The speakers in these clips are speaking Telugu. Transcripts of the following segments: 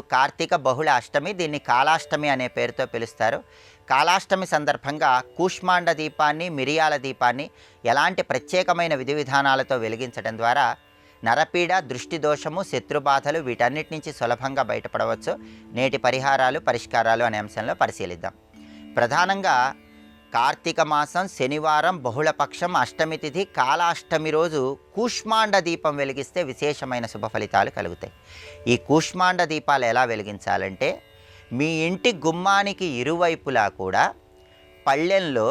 కార్తీక బహుళ అష్టమి, దీన్ని కాలాష్టమి అనే పేరుతో పిలుస్తారు. కాలాష్టమి సందర్భంగా కూష్మాండ దీపాన్ని, మిరియాల దీపాన్ని ఎలాంటి ప్రత్యేకమైన విధి విధానాలతో వెలిగించడం ద్వారా నరపీడ, దృష్టి దోషము, శత్రుబాధలు వీటన్నిటి నుంచి సులభంగా బయటపడవచ్చు. నేటి పరిహారాలు, పరిష్కారాలు అనే అంశంలో పరిశీలిద్దాం. ప్రధానంగా కార్తీక మాసం శనివారం బహుళపక్షం అష్టమి తిథి కాలాష్టమి రోజు కూష్మాండ దీపం వెలిగిస్తే విశేషమైన శుభ ఫలితాలు కలుగుతాయి. ఈ కూష్మాండ దీపాలు ఎలా వెలిగించాలంటే, మీ ఇంటి గుమ్మానికి ఇరువైపులా కూడా పళ్ళెంలో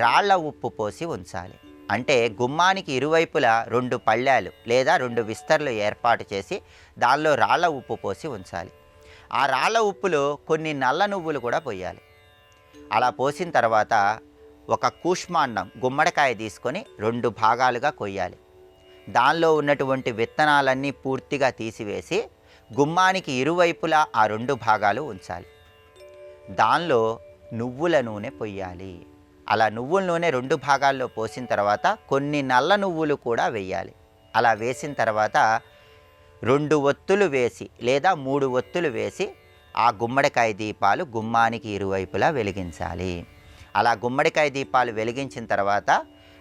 రాళ్ల ఉప్పు పోసి ఉంచాలి. అంటే గుమ్మానికి ఇరువైపులా 2 పళ్ళాలు లేదా 2 విస్తర్లు ఏర్పాటు చేసి దానిలో రాళ్ల ఉప్పు పోసి ఉంచాలి. ఆ రాళ్ల ఉప్పులో కొన్ని నల్ల నువ్వులు కూడా పోయాలి. అలా పోసిన తర్వాత ఒక కూష్మాండం గుమ్మడికాయ తీసుకొని 2 భాగాలుగా కొయ్యాలి. దానిలో ఉన్నటువంటి విత్తనాలన్నీ పూర్తిగా తీసివేసి గుమ్మానికి ఇరువైపులా ఆ 2 భాగాలు ఉంచాలి. దానిలో నువ్వుల నూనె పొయ్యాలి. అలా నువ్వుల నూనె 2 భాగాల్లో పోసిన తర్వాత కొన్ని నల్ల నువ్వులు కూడా వేయాలి. అలా వేసిన తర్వాత 2 ఒత్తులు వేసి లేదా 3 ఒత్తులు వేసి ఆ గుమ్మడికాయ దీపాలు గుమ్మానికి ఇరువైపులా వెలిగించాలి. అలా గుమ్మడికాయ దీపాలు వెలిగించిన తర్వాత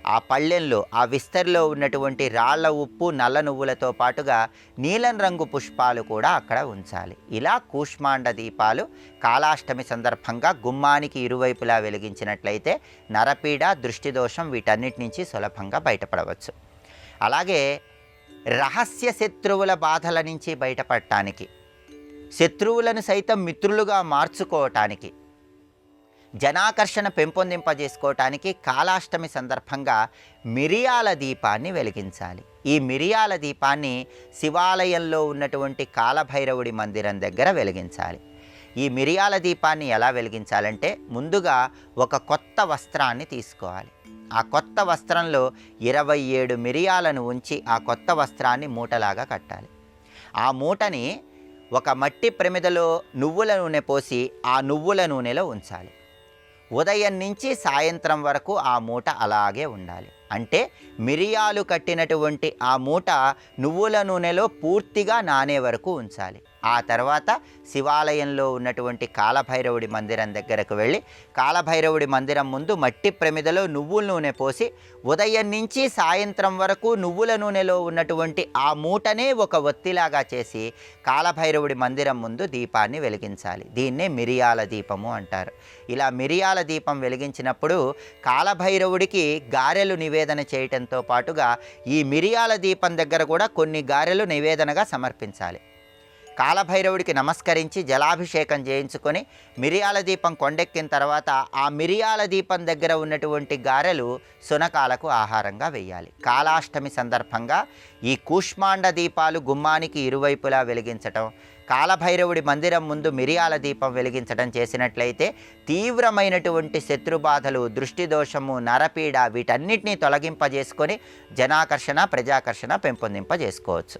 ఆ పళ్ళెంలో ఆ విస్తరిలో ఉన్నటువంటి రాళ్ల ఉప్పు, నల్ల నువ్వులతో పాటుగా నీలం రంగు పుష్పాలు కూడా అక్కడ ఉంచాలి. ఇలా కూష్మాండ దీపాలు కాలాష్టమి సందర్భంగా గుమ్మానికి ఇరువైపులా వెలిగించినట్లయితే నరపీడ, దృష్టి దోషం వీటన్నిటి నుంచి సులభంగా బయటపడవచ్చు. అలాగే రహస్య శత్రువుల బాధల నుంచి బయటపడటానికి, శత్రువులను సైతం మిత్రులుగా మార్చుకోవటానికి, జనాకర్షణ పెంపొందింపజేసుకోవటానికి కాలాష్టమి సందర్భంగా మిరియాల దీపాన్ని వెలిగించాలి. ఈ మిరియాల దీపాన్ని శివాలయంలో ఉన్నటువంటి కాలభైరవుడి మందిరం దగ్గర వెలిగించాలి. ఈ మిరియాల దీపాన్ని ఎలా వెలిగించాలంటే, ముందుగా ఒక కొత్త వస్త్రాన్ని తీసుకోవాలి. ఆ కొత్త వస్త్రంలో 27 మిరియాలను ఉంచి ఆ కొత్త వస్త్రాన్ని మూటలాగా కట్టాలి. ఆ మూటని ఒక మట్టి ప్రమిదలో నువ్వుల నూనె పోసి ఆ నువ్వుల నూనెలో ఉంచాలి. ఉదయం నుంచి సాయంత్రం వరకు ఆ మూట అలాగే ఉండాలి. అంటే మిరియాలు కట్టినటువంటి ఆ మూట నువ్వుల నూనెలో పూర్తిగా నానే వరకు ఉంచాలి. ఆ తర్వాత శివాలయంలో ఉన్నటువంటి కాలభైరవుడి మందిరం దగ్గరకు వెళ్ళి కాలభైరవుడి మందిరం ముందు మట్టి ప్రమిదలో నువ్వుల నూనె పోసి ఉదయం నుంచి సాయంత్రం వరకు నువ్వుల నూనెలో ఉన్నటువంటి ఆ మూటనే ఒక ఒత్తిలాగా చేసి కాలభైరవుడి మందిరం ముందు దీపాన్ని వెలిగించాలి. దీన్నే మిరియాల దీపము అంటారు. ఇలా మిరియాల దీపం వెలిగించినప్పుడు కాలభైరవుడికి గారెలు నివేదన చేయటంతో పాటుగా ఈ మిరియాల దీపం దగ్గర కూడా కొన్ని గారెలు నివేదనగా సమర్పించాలి. కాలభైరవుడికి నమస్కరించి జలాభిషేకం చేయించుకొని మిరియాల దీపం కొండెక్కిన తర్వాత ఆ మిరియాల దీపం దగ్గర ఉన్నటువంటి గారెలు సునకాలకు ఆహారంగా వేయాలి. కాలాష్టమి సందర్భంగా ఈ కూష్మాండ దీపాలు గుమ్మానికి ఇరువైపులా వెలిగించటం, కాలభైరవుడి మందిరం ముందు మిరియాల దీపం వెలిగించడం చేసినట్లయితే తీవ్రమైనటువంటి శత్రుబాధలు, దృష్టి దోషము, నరపీడ వీటన్నిటినీ తొలగింపజేసుకొని జనాకర్షణ, ప్రజాకర్షణ పెంపొందింపజేసుకోవచ్చు.